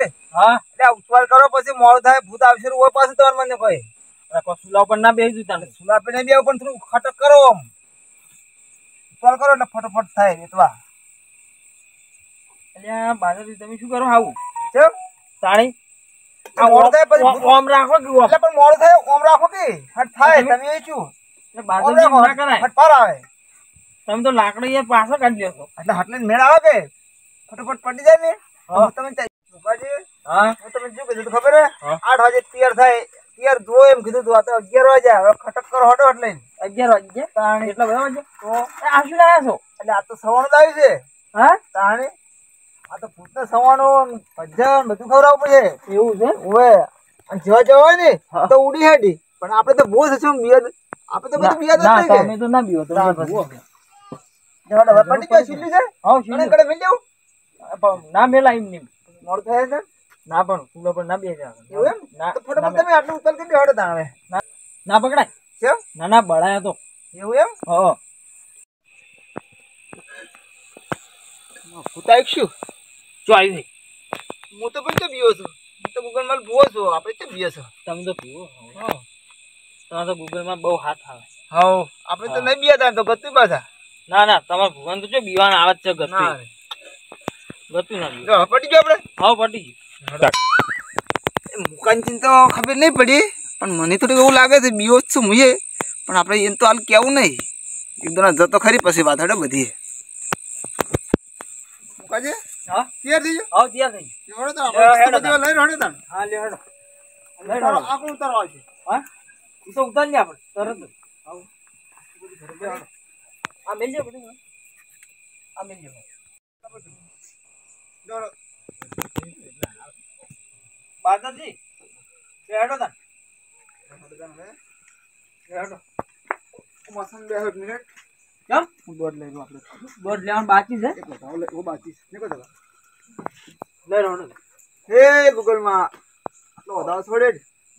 કે હા એટલે ઉછવાળ કરો પછી મોડું થાય ભૂત આવશે ઓય પાસે તમારે મને કહે સુલા પર ના બેસી જતા સુલા પીને બી પણ થોડું ખટક કરો આમ ઉછવાળ કરો એટલે ફટોફટ થાય એટલા એટલે બાજુથી તમે શું કરો આવું ચમ તાણી આ મોડું થાય પછી ઓમ રાખો કે એટલે પણ મોડું થાય ઓમ રાખો કે ફટ થાય તમે એ શું બાજુથી ના કરાય ફટ પાર આવે તમે તો લાકડી યાર પાછો કાઢી લેશો એટલે હટલે મેળ આવે કે ફટોફટ પડી જાય ને હા. તમે મુકાજી હા હું તમે શું કીધું ખબર હે 8 વાગે તૈયાર થાય તૈયાર જો એમ કીધું તું આ તો 11 વાગે હવે ખટક કરો હટો એટલે 11 વાગે તાણી એટલા બધા વાગે તો આશી લાયા છો એટલે આ તો સવાણું જ આવ્યું છે હા તાણી આ તો ભૂતને સવાણું ભજન બધું ખવડાવવું પડે એવું છે ઓવે અને જેવા જેવા હોય ને હા. તો ઉડી હેડી પણ આપણે તો બહુ છે શું બિયાદ આપણે તો બધું બિયાદ જ ના નહીં કે તમે તો ના બીવો તમે તો ભૂવો કે જવાડો હવે પટી ગયો સીલી છે હા કણે કણે મિલ જાવ પણ ના મેલા એમ નહીં મોડ થાય છે ના પણ સુલો પર ના બેસી એવું એમ ના તો ફટાફટ તમે આટલું ઉતર કરી હડો તાણે ના પકડાય કેમ ના ના બળાયા તો એવું એમ હા ફૂટાઈ શું જો આવી હું તો પણ તો બીયો છું હું તો ગૂગલ માં ભૂવો છું આપણે તો બીયો છો તમે તો પીવો હા તમારે તો ગૂગલ માં બહુ હાથ આવે હા આપણે તો નહીં બીયા તા તો ગતું પાછા ના ના તમારે ભગવાન તો જો બીવાના આવે જ છે ના ગતું ના બીવું જો પટી ગયો આપણે હા પટી મુકાનચીન તો ખબર નહીં પડી પણ મને થોડું એવું લાગે છે બીઓ જ છું મુએ પણ આપણે એને તો હાલ કેવું નહીં એકદમ જતો ખરી પછી વાત હડે બધી મુકાજી હા તૈયાર થઈ ગયો હા તૈયાર થઈ હેડો તો લે, હેડો આપણે લઈને હડે તાણ હા લે હેડો આ કોણ ઉતારવા આવશે હા એ તો ઉતાર લે આપણે તરત જ આવો આ મેલ જાય બધું આ મેલ જાય જોડો બાદરજી હેડો તા હડો તાણ હવે હેડો મસન બે મિનિટ કેમ હું દોડ લઈ લઉં આપણે દોઢ લેવાનું બાકી છે એક બતાવો લે ઓ બાકી નીકળો તો લે હેડો હે ગૂગલ માં આટલો વધારો છોડે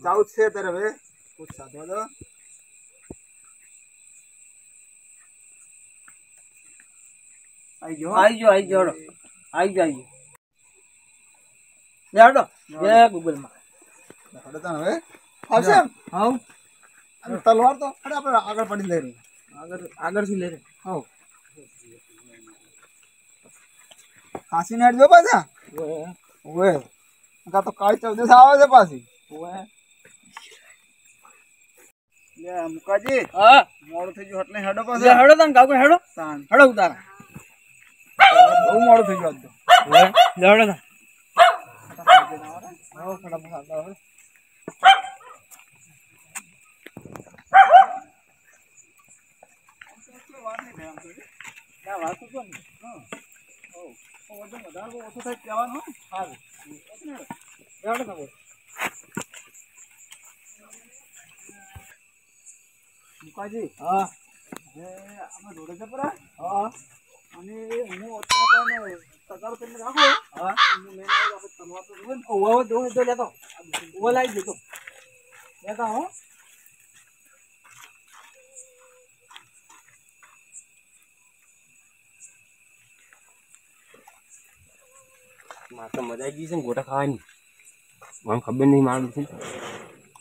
જાવ છે તારે હવે કુછ સાધવા દો આવી ગયો હેડો આવી ગયો લે હેડો જય ગૂગલ માં હડો તાણ હવે આવશે એમ હાઉ અને તલવાર તો અરે આપણે આગળ પડી લઈ રહી આગળથી લે રે હાઉ કાશી નેટ જો પાછા ઓએ કા તો કાળી ચૌદસ આવે છે પાછી ઓએ લે મુકાજી હા મોડું થઈ ગયું એટલે હેડો લે પાછા હેડો તને કાકો હેડો તાણ હેડો ઉતારા બહુ મોડું થઈ ગયું લે હેડો તને આજ તો ફટાફટ આવે ના વાત તો ને હા ઓ વધુ વધારે ઓછો થાય કહેવાનું હા હેડો તમે મુકાજી હા જે આપણે રોડે છે પરા હા અને હું અત્યારે તગાર કરીને રાખો હા મેં આપણે તલવાર તો જોવે ને ઓવો દો દો લેતો ઓવો લાવી દેતો લેતા હો મારે તો મજા આવી ગઈ છે ને ગોટા ખાવાની મને ખબર નહીં મારું છે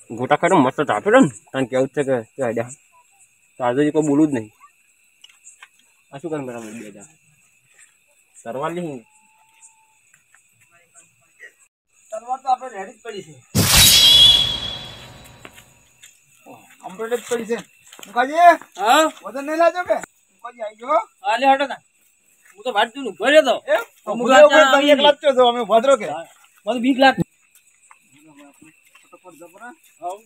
ગોટા ખાતો મસ્ત તાપેલો ને કારણ કેવું છે કે અડ્યા તાજો કોઈ બોલું જ નહીં આ શું કરે બરાબર બે હજાર તરવાર લી તલવાર તો આપણે રેડી જ પડી છે કમ્પ્લીટ જ પડી છે મુકાજી હા વજન નહીં લાજો કે મુકાજી આવી ગયો હા લે હેડો તા હું તો ભાટ તું ભર્યો તો એમ અમુક મુકા ઉપર આચાર તમે એક લાગતો છો અમે ભદ્રો કે મને 20 લાખ ફટાફટ જપરા હાઉ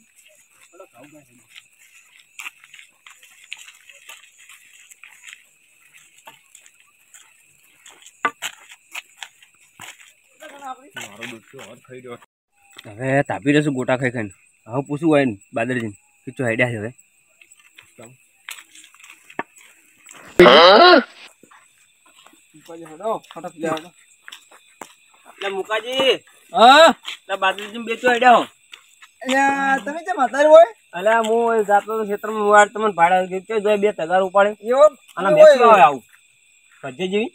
હવે તાપી રહેશું ગોટા ખાઈ ખાઈને હવે પૂછવું હોય ને બાદરજીને કે ચો હેડ્યા છે હવે મુકાજી હડો ફટાફટ લે હડો એટલે મુકાજી હા એટલે બાદરજી બેચો હેડ્યા હો અલ્યા તમે કેમ અત્યારે હોય અલે હું જાતો તો ક્ષેત્રમાં હું વાર તમને ભાડા દીધો જો બે તગાર ઉપાડે એવો અને બેસવા આવે આવું ભજ્જે જેવી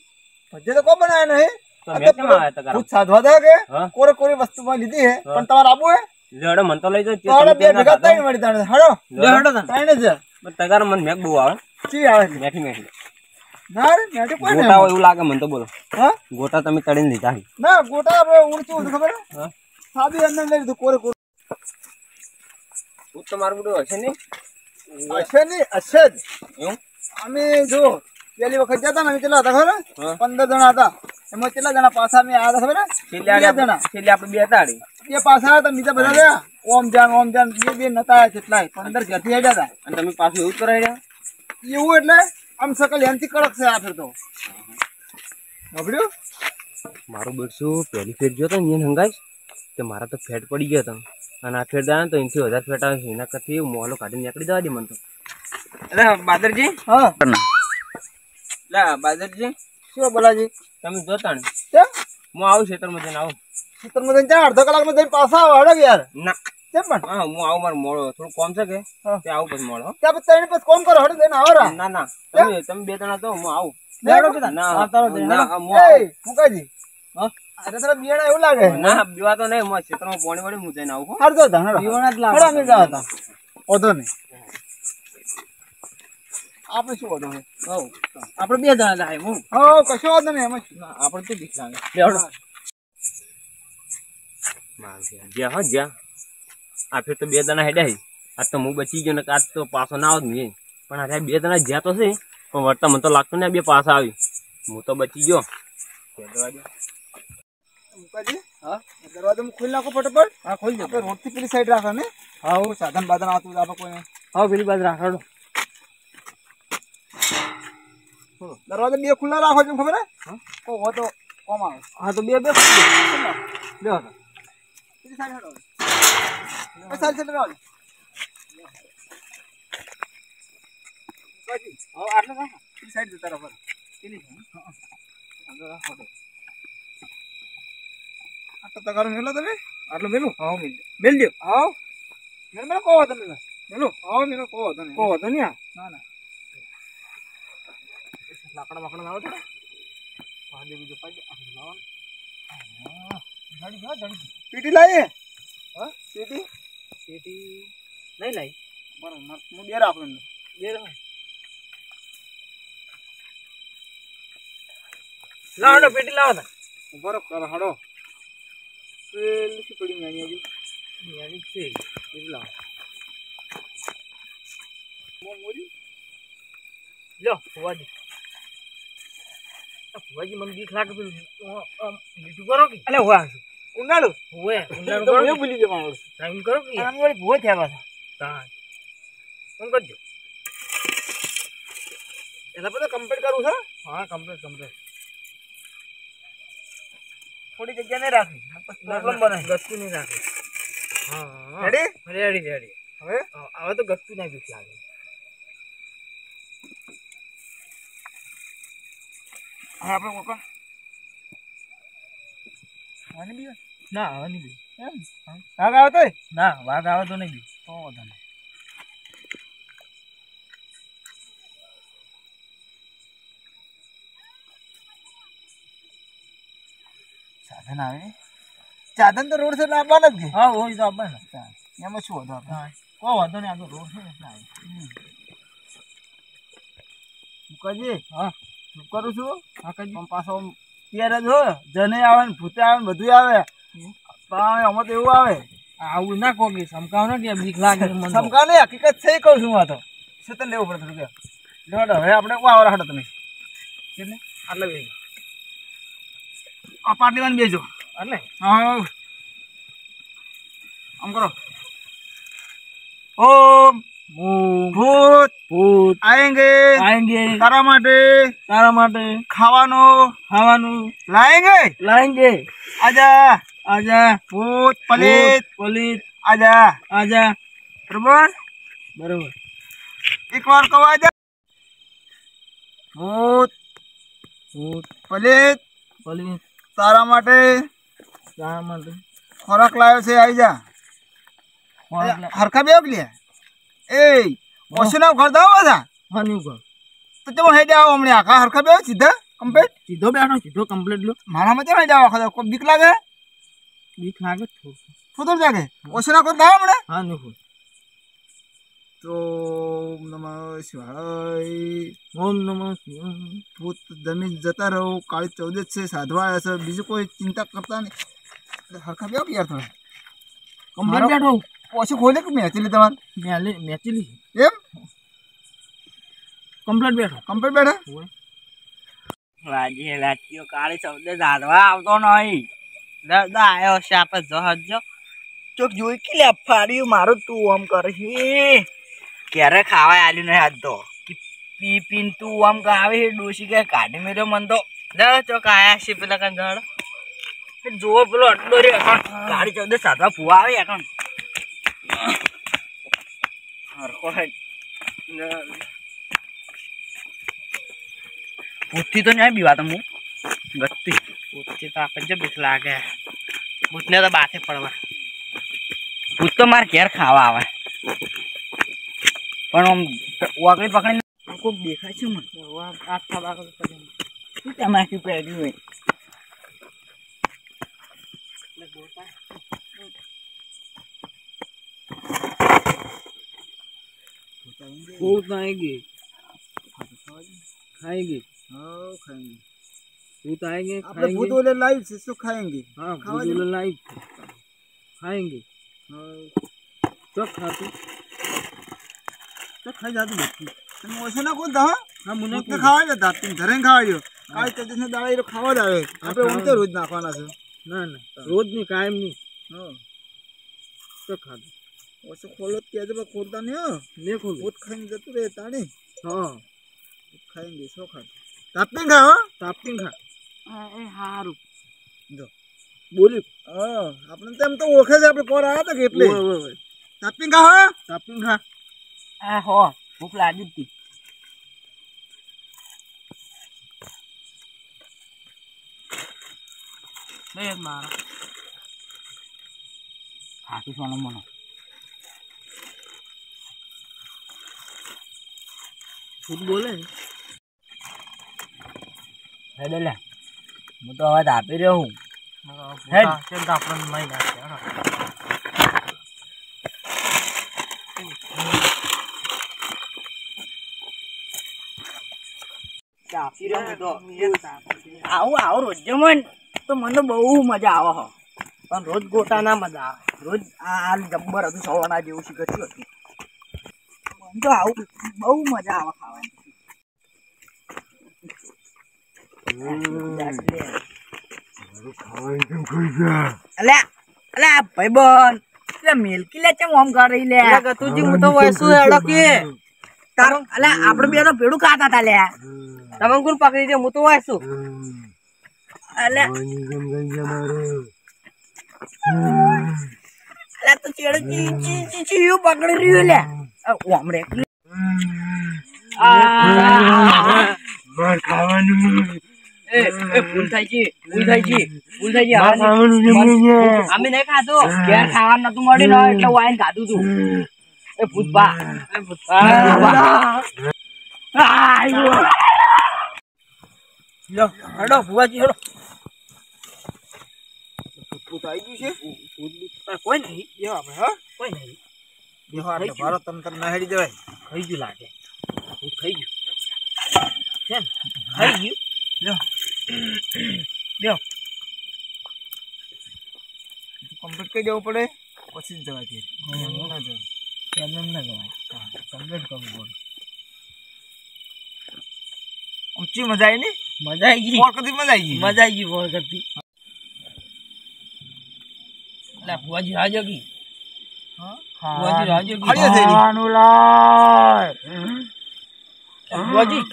ભજ્જે તો કો બનાવ્યા નહીં તો મેં કેમ આવ્યા તા ભૂત સાધવા દે કે હા? કોરે કોરી વસ્તુમાં લીધી હે પણ તમારે આબુ હે લેડો મન તો લઈ તો આપણે બે ભેગા જાવ ત્રણ મળી તાણે હડો હેડો ત્રણ જ તગાર મન મેક બહુ આવે ચી આવે છે મેઠી મેઠી ના રે મેટે કોઈ ગોટા હોય એવું લાગે મને તો બોલો હા ગોટા તમે તળીને લીધા છે. ના ગોટા આપણે ઉડતું હતું ખબર હે હા સાદી અંદર લઈ લીધું કોરે કોરે ભૂત તો મારું બધું હશે નહીં હશે નહીં હશે જ એવું અમે જો પેલી વખત જતા ને અમે કેટલા હતા ખબર હે? હા. 15 જણા હતા એમાં કેટલા જણા પાછા અમે આવ્યા હતા ખબર હે? બે જણા છેલ્લે આપણે બે તાળી બે પાછા આવ્યા હતા બીજા બધા રહ્યા ઓમ જાન બે નતા આવ્યા કેટલાય 15 ઘરથી હેડ્યા હતા અને તમે પાછું એવું જ કરાવી રહ્યા એવું એટલે આમ સકલ એમથી કડક છે આ ફેર તો સાંભળ્યું મારું બેટશું પહેલી ફેર ગયો હતો ને એને હંગાઈશ કે મારા તો ફેટ પડી ગયો હતો અને આ ફેર જાય તો એનથી વધારે ફેટ આવે છે એના કરતી મોલો કાઢીને નીકળી જવા દે મને તો એટલે બાદરજી હા એટલે બાદરજી શું બોલાજી તમે જોતા ને કેમ હું આવું ખેતરમાં જઈને આવું ખેતરમાં જઈને ચાર અડધા કલાકમાં જઈને પાછા આવો હડો યાર ના કેમ પણ હા હું આવું મારું મોડો થોડું કોમ છે કે તે આવું પછી મોડો હો. ત્યાં પછી ત્રણ પછી કોમ કરો હડો જઈને આવો રા ના ના તમે બે જણા તો હું આવું લેડો કે ના ના ના હું એ મુકાજી હા અરે તારા બિયાણા એવું લાગે ના બીવા તો નહીં હું ખેતરમાં પાણી વળી હું જઈને આવું હો. હડો તા હડો હડો અમે ગયા હતા ઓધો નહીં આપણે શું ઓધો હે આપણે બે જણા જાય હું હા કશો વાંધો નહીં એમાં શું. આપણે તો બીક લાગે લેવડો જ્યાં હા જ્યાં આ ફેર તો બે જણા હેડ્યા છે આજ તો હું બચી ગયો ને આજ તો પાછો ના આવું નહીં પણ આ બે જણા જ્યાં તો છે પણ વર્તા મને તો લાગતું ને આ બે પાછા આવી હું તો બચી ગયો મુકાજી હા દરવાજો ખોલી નાખો ફટાફટ હા ખોલી દો આપણે રોડથી પેલી સાઈડ રાખો ને હા કોઈ સાધન બાધન આવતું આપણે કોઈ હા પેલી બાજુ રાખડો દરવાજા બે ખુલ્લા રાખો છે ખબર હે કો હો તો કોમ આવે હા તો બે બે બે હતો પેલી સાઈડ હટો એ સાઈડ રાવ મુકાજી હા આટલો રાખો પેલી સાઈડ જતા રહો પેલી આગળ રાખો આટલો તગારો મેલો તમે આટલો મેલું હા મેલ દો હા મેલો કો હતો ને મેલો હા મેલો કો હતો ને કહો તો ને ના ના લાકડા વાકડા લાવો થોડા પાડે બીજો પાડે આપણે લાવવાનું જડી પીટી લાવીએ હા પીટી પેટી નહીં લાઈ બરાબર હું બે રાખું બે લાવો પેટી લાવો તા બરો કરો હડો પેલી શું પડી નાની હજી યાની છે પેલી લાવો મોરી લો ફુવાજી ફુવાજી મને બીક લાગે પેલું લીધું કરો કે અલે હોવા ઉનાળો હોવે ઉંડાણું તો કરો હું ભૂલી જવાનું ટાઈમ કરો કે આમ વળી ભૂવો થયા પાછા તા હું કરજો એના પર તો કમ્પ્લીટ કરવું છે હા કમ્પ્લીટ થોડી જગ્યા નહીં રાખી પ્રોબ્લેમ બને ગસ્તું નહીં રાખે હા રેડી રેડી હવે હવે તો ગસ્તું નહીં બીક લાગે હવે આપણે કોકા આની બી ના હવે નહીં બી એમ આગ આવે તોય ના વાઘ આવે તો નહીં બી તો વાંધો નહીં સાધન આવે સાધન તો રોડ સાઈડ આવવાના જ હા હોય તો આપે ને છે એમાં શું હતો હા કોઈ વાંધો નહીં આગળ રોડ છે ને એટલે આવે મુકાજી હા શું કરું છું હા કઈ પણ પાછો ત્યારે જો જને આવે ને ભૂતે આવે ને બધું આવે પણ આમાં તો એવું આવે આવું ના કહો કે સમકાવ ને કે બીક લાગે મને તો. સમકા નહીં હકીકત છે કહું છું આ તો સતન લેવું પડે થોડું લેવાડો હવે આપણે વાવર હાડો તમે કેટલે આટલે બે આ પાટલીમાં બેજો એટલે હા આમ કરો ઓમ ભૂત ભૂત આएंगे આएंगे તારા માટે ખાવાનું લાएंगे લાएंगे આજા આજા ભૂત પલિત પલિત આજા આજા બરોબર બરોબર એક વાર કહો આજા ભૂત ભૂત પલિત પલિત તારા માટે ખોરાક લાવ્યો છે આવી જા હરખા બેવ લે એ ઓછું નામ કરતા હો બધા હાની ઉપર તો તમે હેડે આવો હમણાં આખા હરખા બેવ સીધા કમ્પ્લીટ સીધો બેઠો સીધો કમ્પ્લીટ લો મારામાં કેમ જાવ આખો કોઈ બીક લાગે બીક લાગે ફૂદર જાગે ઓછો ના કોઈ દાવ હમણે હા નો તો નમઃ શિવાય ઓમ નમઃ શિવાય ભૂત જમીન જતા રહો કાળી 14 છે સાધવા આવ્યા છે બીજું કોઈ ચિંતા કરતા નહીં હરખા બેવ યાર થોડા કમ્પ્લીટ બેઠો ઓછું ખોલે કે મેચલી તમારે મેચલી એમ કમ્પ્લીટ બેઠો કમ્પ્લીટ બેઠા વાજી લાટીઓ કાળી ચૌદે સાધવા આવતો નહીં દાદા આયો છે આપણે જહજો ચોક જોઈ કે લે ફાડ્યું મારું તું આમ કરે છે ક્યારે ખાવા આલ્યું નહીં આજ તો પી પીન તું આમ ગાવે ડોસી કે કાઢી મેર્યો મન તો જા ચોક આયા છે પેલા કાન જડ જો પેલો અડ્ડો રે કાળી ચૌદે સાધવા ફુવા આવે એકણ હરકો ઉઠી તો નહીં બીવા તો હું ગત્તી ઉઠી તો આપણને જો બીક લાગે ભૂતને તો બાથે પડવા ભૂત તો મારે ઘેર ખાવા આવે પણ આમ વાકડી પકડીને કોઈક દેખાય છે મને આખા બાકડ શું તમાકુ પહેર્યું હોય भूत आएंगे खाएंगे हाँ खाएंगे भूत आएंगे આપણે ભૂત ઓલે લાઈવ છે શું ખાएंगे हाँ भूत वाला लाइव खाएंगे तो खाते તો ખાઈ જાતું બચ્ચી તમે ઓછો ના કોઈ દા हाँ मुन्ना ભૂતને ખાવા જ દાતી ઘરે ખાવાયો કાઈ તો જને દાડા એ ખાવા જ આવે આપણે ઓમ તો રોજ નાખવાના છે ना ना रोज नहीं कायम नहीं હા तो खाते ઓછો ખોલો કે જ ખોલતા નહીં હો नहीं खोल ભૂત ખાઈને જતું રહે તાણી हाँ ખાएंगे શું ખાતું તાપીને ખા હો तापिंग खा ए हारू જો बोली હા આપણે તેમ તો ઓળખે છે આપણે કોર આવ્યા હતા કે એટલે ओए તાપીને ખા હો तापिंग खा आ हो भूख लागी थी नहीं मारा खाती सोना मनो खुद बोले है ले હું તો અવાજ આપી રહ્યો હું હેડ કેમ તો આપણને મહી નાખે આપી રહ્યો તો આવું આવું રોજ મન તો મને બહુ મજા આવે હો પણ રોજ ગોટા ના મજા આવે રોજ આ જબ્બર હતું સવાના જેવું શીખતું હતું મને તો આવું બહુ મજા આવે ખાવાની અલે અલે ભાઈબંધ એટલે મિલકી લે છે ઓમ કરી લે તુજી હું તો વયસુ હેડો કે તારો અલે આપણે બે તો ભેડું ખાતા તા લે તમે કોણ પકડી દે હું તો વયસુ અલે અલે તો ચેડ ચી યુ પકડી રહ્યો લે ઓમ રે માર ખાવાનું એ ભૂલ થાય છે અમે નહીં ખાધું ઘેર ખાવાનું નતું મળી ને એટલે વાઈન ખાધું તું એ ભૂતભા હેડો ભુવાજી હેડો ભૂત આવી ગયું છે કોઈ નહીં એવા આપણે હા કોઈ નહીં દેખો આપણે ભારત તંત્ર ના હેડી જવાય ખાઈ ગયું લાગે ભૂત ખાઈ ગયું કેમ ખાઈ ગયું લ્યો કમ્પ્લીટ કરી જવું પડે પછી જ જવાય ના જવાય એમ ના જવાય કમ્પ્લીટ કરવું પડે ઊંચી મજા આવી ને મજા આવી ગઈ કોણ કદી મજા આવી ગઈ મજા આવી ગઈ બોલ કરતી એટલે ભુવાજી રાજો કી ભુવાજી રાજો કી ખાવાનું ભુવાજી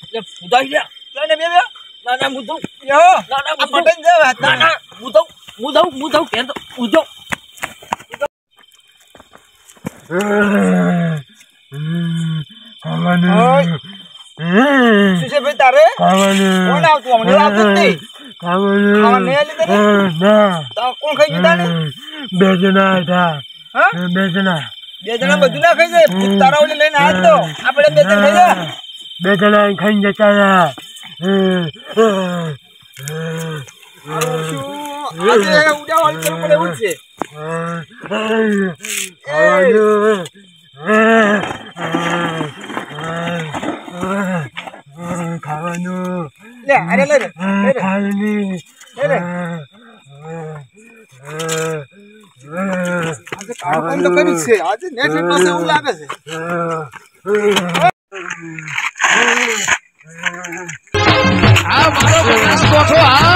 એટલે ફુદાઈ ગયા લઈને બે બે ના ના હું દઉં યો ના ના આ પટેલ જાવ ના ના હું દઉં કે તો ઉજો ખાવાનું શું છે ભાઈ તારે ખાવાનું કોણ આવતું અમને આવતું જ નહીં ખાવાનું ખાવા નહીં આલી તને ના તો કોણ ખાઈ ગયું તાને બે જણા હતા હા બે જણા બે જણા બધું ના ખાઈ જાય ભૂત તારા ઓલે લઈને આવ્યા તો આપણે બે જણ ખાઈ જાય બે જણા ખાઈને જતા હતા આજે ઉડાવવાનું કરવું પડે એવું જ છે. લે અરે લે રે. આજે કામ તો કર્યું જ છે. આજે નેટ પાસે એવું લાગે છે. આ મારો બનાસકોઠો આ